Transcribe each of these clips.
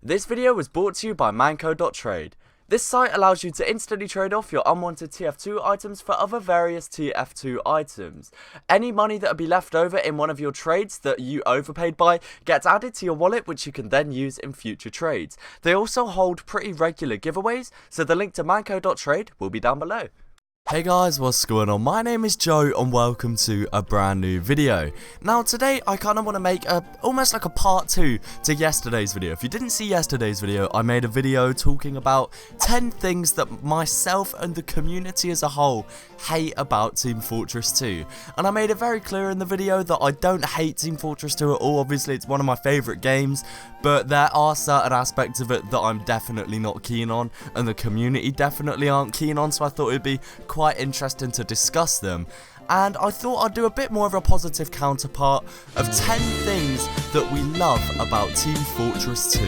This video was brought to you by manco.trade. This site allows you to instantly trade off your unwanted TF2 items for other various TF2 items. Any money that will be left over in one of your trades that you overpaid by gets added to your wallet, which you can then use in future trades. They also hold pretty regular giveaways, so the link to manco.trade will be down below. Hey guys, what's going on? My name is Joe and welcome to a brand new video. Now today I kind of want to make almost like a part 2 to yesterday's video. If you didn't see yesterday's video, I made a video talking about 10 things that myself and the community as a whole hate about Team Fortress 2. And I made it very clear in the video that I don't hate Team Fortress 2 at all. Obviously it's one of my favourite games, but there are certain aspects of it that I'm definitely not keen on and the community definitely aren't keen on, so I thought it would be quite interesting to discuss them. And I thought I'd do a bit more of a positive counterpart of 10 things that we love about Team Fortress 2.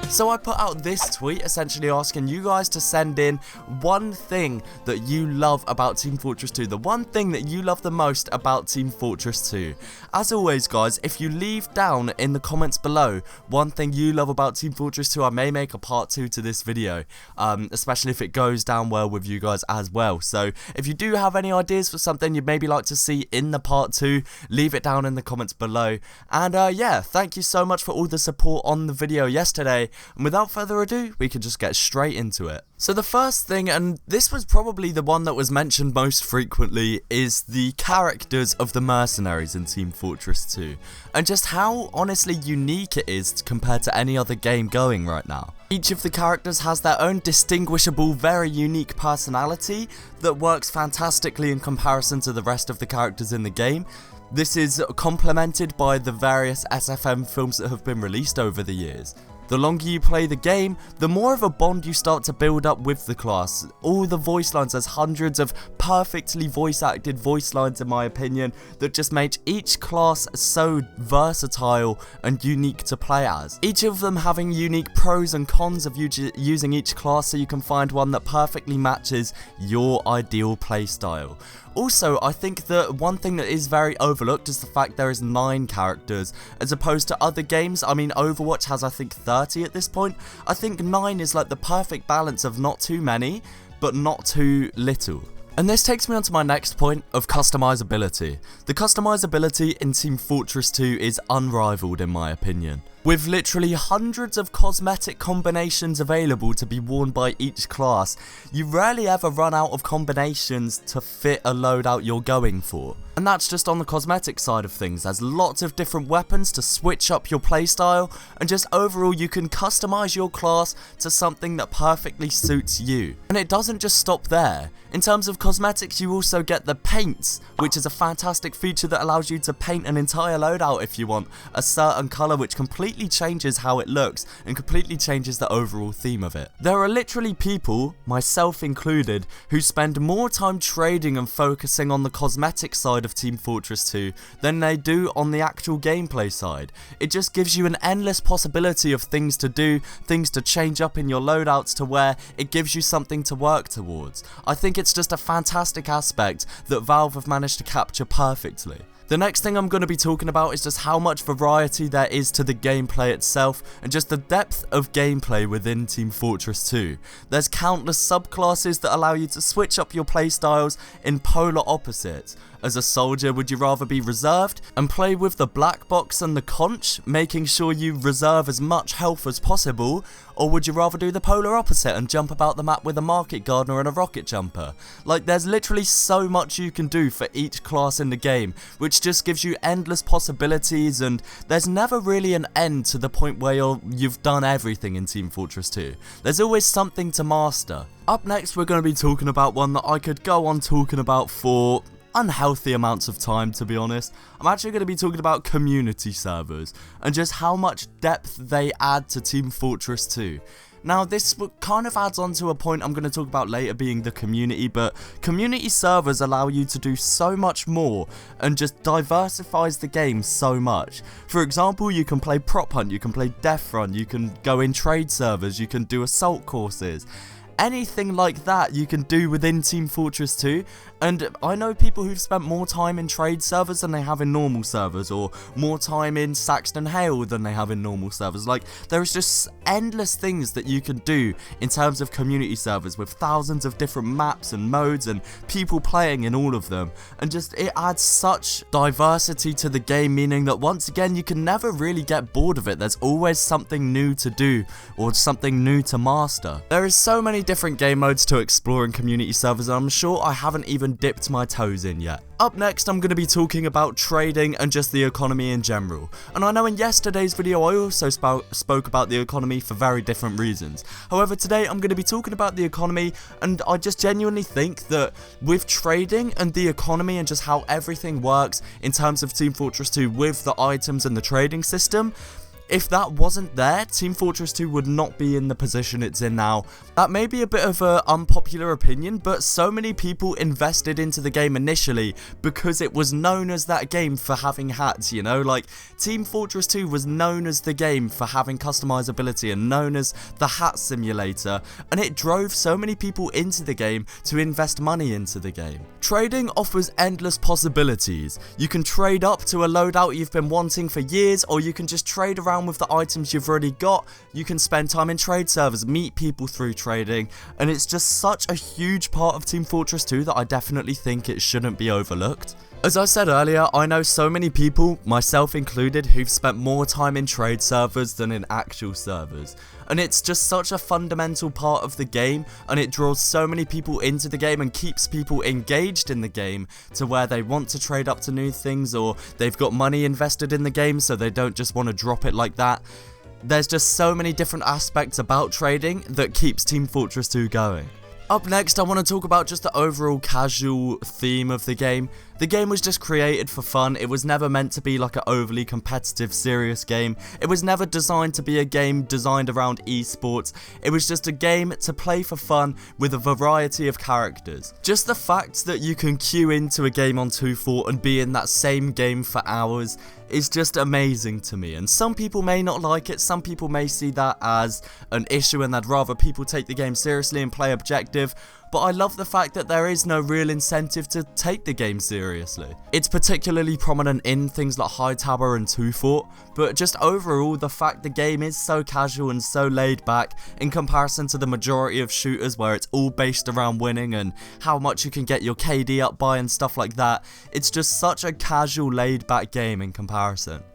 So I put out this tweet essentially asking you guys to send in one thing that you love about Team Fortress 2, the one thing that you love the most about Team Fortress 2. As always guys, if you leave down in the comments below one thing you love about Team Fortress 2, I may make a part 2 to this video, especially if it goes down well with you guys as well. So if you do have any ideas for something you'd maybe like to see in the part 2, leave it down in the comments below. And yeah, thank you so much for all the support on the video yesterday. And without further ado, we can just get straight into it. So the first thing, and this was probably the one that was mentioned most frequently, is the characters of the mercenaries in Team Fortress 2. And just how honestly unique it is compared to any other game going right now. Each of the characters has their own distinguishable, very unique personality that works fantastically in comparison to the rest of the characters in the game. This is complemented by the various SFM films that have been released over the years. The longer you play the game, the more of a bond you start to build up with the class. All the voice lines, there's hundreds of perfectly voice acted voice lines in my opinion, that just make each class so versatile and unique to play as. Each of them having unique pros and cons of using each class, so you can find one that perfectly matches your ideal playstyle. Also, I think that one thing that is very overlooked is the fact there is 9 characters, as opposed to other games. I mean, Overwatch has I think 30 at this point. I think 9 is like the perfect balance of not too many, but not too little. And this takes me on to my next point of customizability. The customizability in Team Fortress 2 is unrivaled in my opinion. With literally hundreds of cosmetic combinations available to be worn by each class, you rarely ever run out of combinations to fit a loadout you're going for. And that's just on the cosmetic side of things. There's lots of different weapons to switch up your playstyle, and just overall you can customize your class to something that perfectly suits you. And it doesn't just stop there. In terms of cosmetics, you also get the paints, which is a fantastic feature that allows you to paint an entire loadout if you want a certain color, which completely changes how it looks and completely changes the overall theme of it. There are literally people, myself included, who spend more time trading and focusing on the cosmetic side of Team Fortress 2 than they do on the actual gameplay side. It just gives you an endless possibility of things to do, things to change up in your loadouts, to where it gives you something to work towards. I think it's just a fantastic aspect that Valve have managed to capture perfectly. The next thing I'm going to be talking about is just how much variety there is to the gameplay itself, and just the depth of gameplay within Team Fortress 2. There's countless subclasses that allow you to switch up your playstyles in polar opposites. As a soldier, would you rather be reserved and play with the black box and the conch, making sure you reserve as much health as possible? Or would you rather do the polar opposite and jump about the map with a market gardener and a rocket jumper? Like, there's literally so much you can do for each class in the game, which just gives you endless possibilities, and there's never really an end to the point where you've done everything in Team Fortress 2. There's always something to master. Up next, we're going to be talking about one that I could go on talking about for unhealthy amounts of time, to be honest. I'm actually going to be talking about community servers and just how much depth they add to Team Fortress 2. Now, this kind of adds on to a point I'm going to talk about later, being the community, but community servers allow you to do so much more and just diversifies the game so much. For example, you can play prop hunt, you can play death run, you can go in trade servers, you can do assault courses. anything like that you can do within Team Fortress 2. And I know people who've spent more time in trade servers than they have in normal servers, or more time in Saxton Hale than they have in normal servers. Like, there is just endless things that you can do in terms of community servers with thousands of different maps and modes and people playing in all of them. And just, it adds such diversity to the game, meaning that once again, you can never really get bored of it. There's always something new to do or something new to master. There is so many different game modes to explore in community servers, and I'm sure I haven't even dipped my toes in yet. Up next, I'm going to be talking about trading and just the economy in general. And I know in yesterday's video I also spoke about the economy for very different reasons. However, today I'm going to be talking about the economy, and I just genuinely think that with trading and the economy and just how everything works in terms of Team Fortress 2 with the items and the trading system, if that wasn't there, Team Fortress 2 would not be in the position it's in now. That may be a bit of an unpopular opinion, but so many people invested into the game initially because it was known as that game for having hats, you know? Like, Team Fortress 2 was known as the game for having customizability and known as the hat simulator, and it drove so many people into the game to invest money into the game. Trading offers endless possibilities. You can trade up to a loadout you've been wanting for years, or you can just trade around with the items you've already got. You can spend time in trade servers, meet people through trading, and it's just such a huge part of Team Fortress 2 that I definitely think it shouldn't be overlooked. As I said earlier, I know so many people, myself included, who've spent more time in trade servers than in actual servers. And it's just such a fundamental part of the game, and it draws so many people into the game and keeps people engaged in the game to where they want to trade up to new things, or they've got money invested in the game so they don't just want to drop it like that. There's just so many different aspects about trading that keeps Team Fortress 2 going. Up next, I want to talk about just the overall casual theme of the game. The game was just created for fun. It was never meant to be like an overly competitive, serious game. It was never designed to be a game designed around esports. It was just a game to play for fun with a variety of characters. Just the fact that you can queue into a game on 2.4 and be in that same game for hours is just amazing to me, and some people may not like it. Some people may see that as an issue and they'd rather people take the game seriously and play objective, but I love the fact that there is no real incentive to take the game seriously. It's particularly prominent in things like High Tower and 2.4, but just overall the fact the game is so casual and so laid back in comparison to the majority of shooters where it's all based around winning and how much you can get your KD up by and stuff like that. It's just such a casual, laid back game in comparison.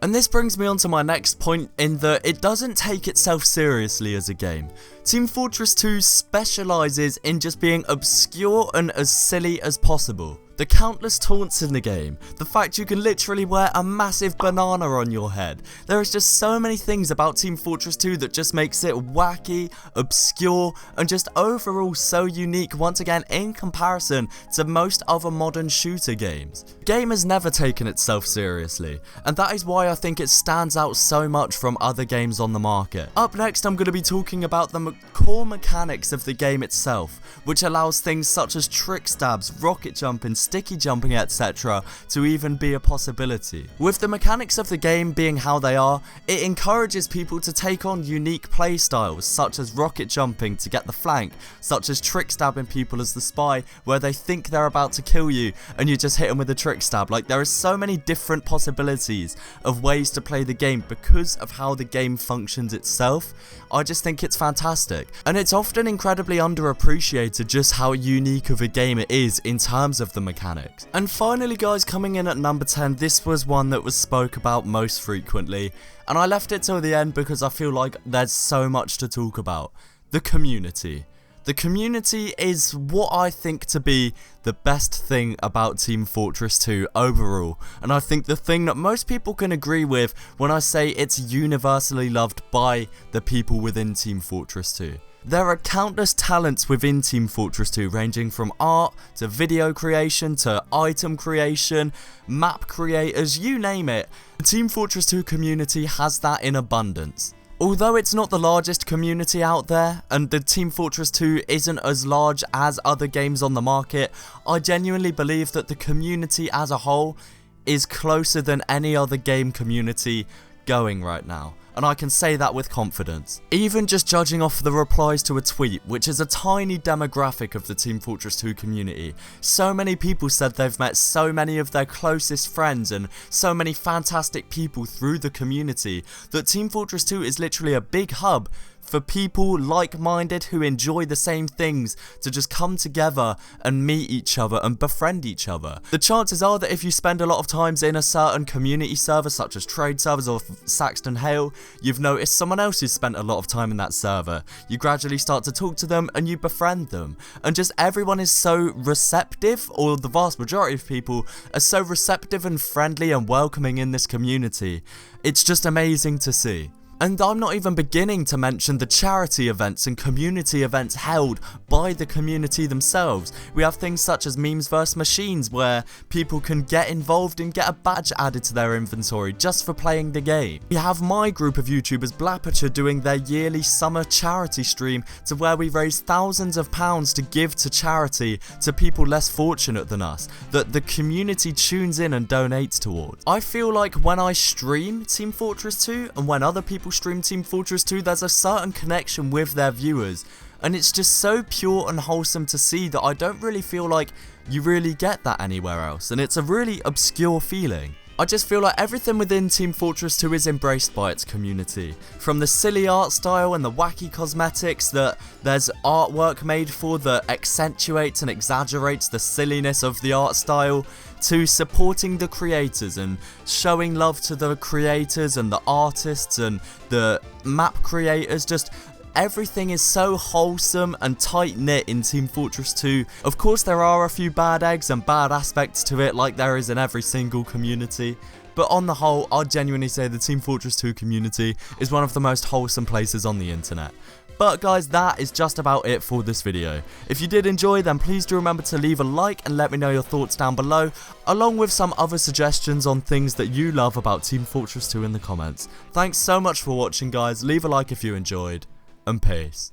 And this brings me on to my next point, in that it doesn't take itself seriously as a game. Team Fortress 2 specialises in just being obscure and as silly as possible. The countless taunts in the game, the fact you can literally wear a massive banana on your head. There is just so many things about Team Fortress 2 that just makes it wacky, obscure, and just overall so unique once again in comparison to most other modern shooter games. The game has never taken itself seriously, and that is why I think it stands out so much from other games on the market. Up next, I'm going to be talking about the core mechanics of the game itself, which allows things such as trick stabs, rocket jumping, sticky jumping, etc. to even be a possibility. With the mechanics of the game being how they are, it encourages people to take on unique playstyles, such as rocket jumping to get the flank, such as trick stabbing people as the spy, where they think they're about to kill you and you just hit them with a trick stab. Like, there are so many different possibilities of ways to play the game because of how the game functions itself. I just think it's fantastic, and it's often incredibly underappreciated just how unique of a game it is in terms of the mechanics. And finally guys, coming in at number 10, this was one that was spoke about most frequently, and I left it till the end because I feel like there's so much to talk about. The community. The community is what I think to be the best thing about Team Fortress 2 overall, and I think the thing that most people can agree with when I say it's universally loved by the people within Team Fortress 2. There are countless talents within Team Fortress 2, ranging from art to video creation to item creation, map creators, you name it. The Team Fortress 2 community has that in abundance. Although it's not the largest community out there, and the Team Fortress 2 isn't as large as other games on the market, I genuinely believe that the community as a whole is closer than any other game community going right now. and I can say that with confidence. Even just judging off the replies to a tweet, which is a tiny demographic of the Team Fortress 2 community, so many people said they've met so many of their closest friends and so many fantastic people through the community that Team Fortress 2 is literally a big hub for people like-minded who enjoy the same things to just come together and meet each other and befriend each other. The chances are that if you spend a lot of times in a certain community server such as trade servers or Saxton Hale, you've noticed someone else who's spent a lot of time in that server. You gradually start to talk to them and you befriend them, and just everyone is so receptive, or the vast majority of people are so receptive and friendly and welcoming in this community. It's just amazing to see. And I'm not even beginning to mention the charity events and community events held by the community themselves. We have things such as Memes vs Machines, where people can get involved and get a badge added to their inventory just for playing the game. We have my group of YouTubers, Blapperture, doing their yearly summer charity stream, to where we raise thousands of pounds to give to charity to people less fortunate than us, that the community tunes in and donates towards. I feel like when I stream Team Fortress 2 and when other people stream Team Fortress 2, there's a certain connection with their viewers, and it's just so pure and wholesome to see that I don't really feel like you really get that anywhere else, and it's a really obscure feeling. I just feel like everything within Team Fortress 2 is embraced by its community. From the silly art style and the wacky cosmetics that there's artwork made for that accentuates and exaggerates the silliness of the art style, to supporting the creators and showing love to the creators and the artists and the map creators. Just everything is so wholesome and tight-knit in Team Fortress 2. Of course, there are a few bad eggs and bad aspects to it, like there is in every single community. But on the whole, I'd genuinely say the Team Fortress 2 community is one of the most wholesome places on the internet. But guys, that is just about it for this video. If you did enjoy, then please do remember to leave a like and let me know your thoughts down below, along with some other suggestions on things that you love about Team Fortress 2 in the comments. Thanks so much for watching, guys. Leave a like if you enjoyed, and peace.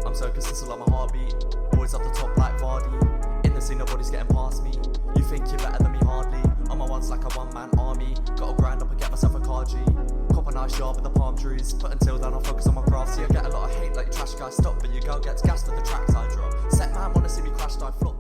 I'm so consistent like my heartbeat, always up the top like Vardy. In the scene, nobody's getting past me. You think you're better than me, hardly. I'm a once like a one-man army. Gotta grind up and get myself a car G. Cop a nice job with the palm trees, but until then I'll focus on my craft. See, I get a lot of hate like your trash guy. Stop, but your girl gets gassed at the tracks I drop. Set man wanna see me crash, die flop.